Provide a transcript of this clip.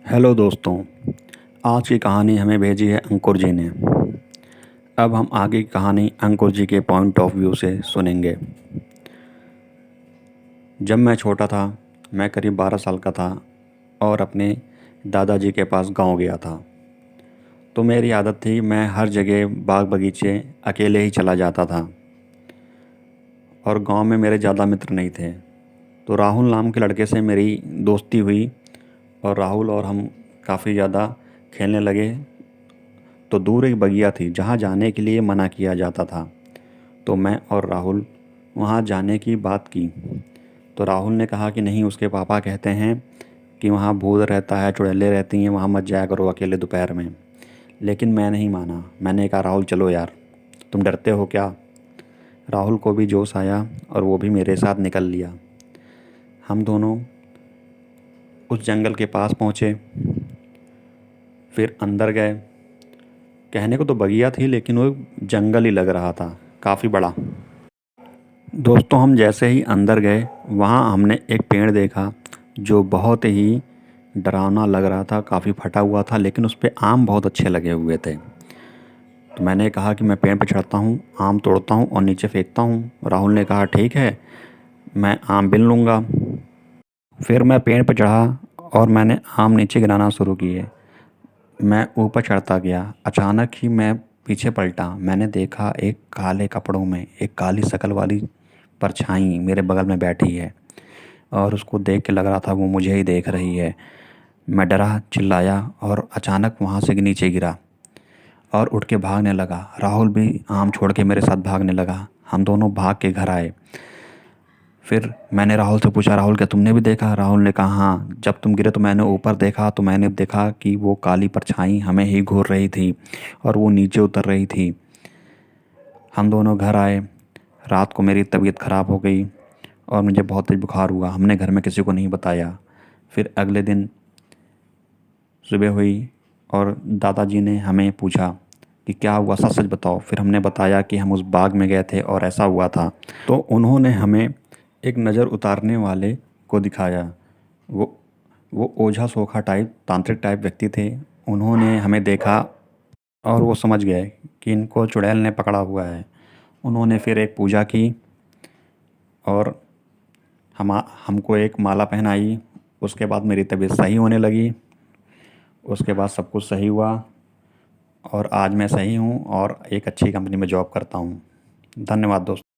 Hello दोस्तों। आज की कहानी हमें भेजी है अंकुर जी ने। अब हम आगे की कहानी अंकुर जी के पॉइंट ऑफ व्यू से सुनेंगे। जब मैं छोटा था, मैं करीब 12 साल का था और अपने दादाजी के पास गांव गया था। तो मेरी आदत थी, मैं हर जगह बाग बगीचे अकेले ही चला जाता था और गांव में मेरे ज़्यादा मित्र नहीं थे। तो राहुल नाम के लड़के से मेरी दोस्ती हुई और राहुल और हम काफ़ी ज़्यादा खेलने लगे। तो दूर एक बगिया थी जहाँ जाने के लिए मना किया जाता था। तो मैं और राहुल वहाँ जाने की बात की। तो राहुल ने कहा कि नहीं, उसके पापा कहते हैं कि वहाँ भूत रहता है, चुड़ैलें रहती हैं, वहाँ मत जाया करो अकेले दोपहर में। लेकिन मैं नहीं माना। मैंने कहा राहुल चलो यार, तुम डरते हो क्या। राहुल को भी जोश आया और वो भी मेरे साथ निकल लिया। हम दोनों उस जंगल के पास पहुँचे, फिर अंदर गए। कहने को तो बगिया थी लेकिन वो जंगल ही लग रहा था, काफ़ी बड़ा। दोस्तों, हम जैसे ही अंदर गए वहाँ हमने एक पेड़ देखा जो बहुत ही डरावना लग रहा था, काफ़ी फटा हुआ था, लेकिन उस पे आम बहुत अच्छे लगे हुए थे। तो मैंने कहा कि मैं पेड़ पे चढ़ता हूँ, आम तोड़ता हूँ और नीचे फेंकता हूँ। राहुल ने कहा ठीक है, मैं आम बिन लूँगा। फिर मैं पेड़ पे चढ़ा और मैंने आम नीचे गिराना शुरू किए। मैं ऊपर चढ़ता गया। अचानक ही मैं पीछे पलटा। मैंने देखा एक काले कपड़ों में एक काली शकल वाली परछाई मेरे बगल में बैठी है और उसको देख के लग रहा था वो मुझे ही देख रही है। मैं डरा, चिल्लाया और अचानक वहाँ से नीचे गिरा और उठ के भागने लगा। राहुल भी आम छोड़ के मेरे साथ भागने लगा। हम दोनों भाग के घर आए। फिर मैंने राहुल से पूछा, राहुल क्या तुमने भी देखा। राहुल ने कहा हाँ, जब तुम गिरे तो मैंने ऊपर देखा तो मैंने देखा कि वो काली परछाई हमें ही घूर रही थी और वो नीचे उतर रही थी। हम दोनों घर आए। रात को मेरी तबीयत ख़राब हो गई और मुझे बहुत तेज बुखार हुआ। हमने घर में किसी को नहीं बताया। फिर अगले दिन सुबह हुई और दादाजी ने हमें पूछा कि क्या हुआ, सच सच बताओ। फिर हमने बताया कि हम उस बाग में गए थे और ऐसा हुआ था। तो उन्होंने हमें एक नज़र उतारने वाले को दिखाया। वो वो ओझा सोखा टाइप, तांत्रिक टाइप व्यक्ति थे। उन्होंने हमें देखा और वो समझ गए कि इनको चुड़ैल ने पकड़ा हुआ है। उन्होंने फिर एक पूजा की और हमको एक माला पहनाई। उसके बाद मेरी तबीयत सही होने लगी। उसके बाद सब कुछ सही हुआ और आज मैं सही हूँ और एक अच्छी कंपनी में जॉब करता हूँ। धन्यवाद दोस्तों।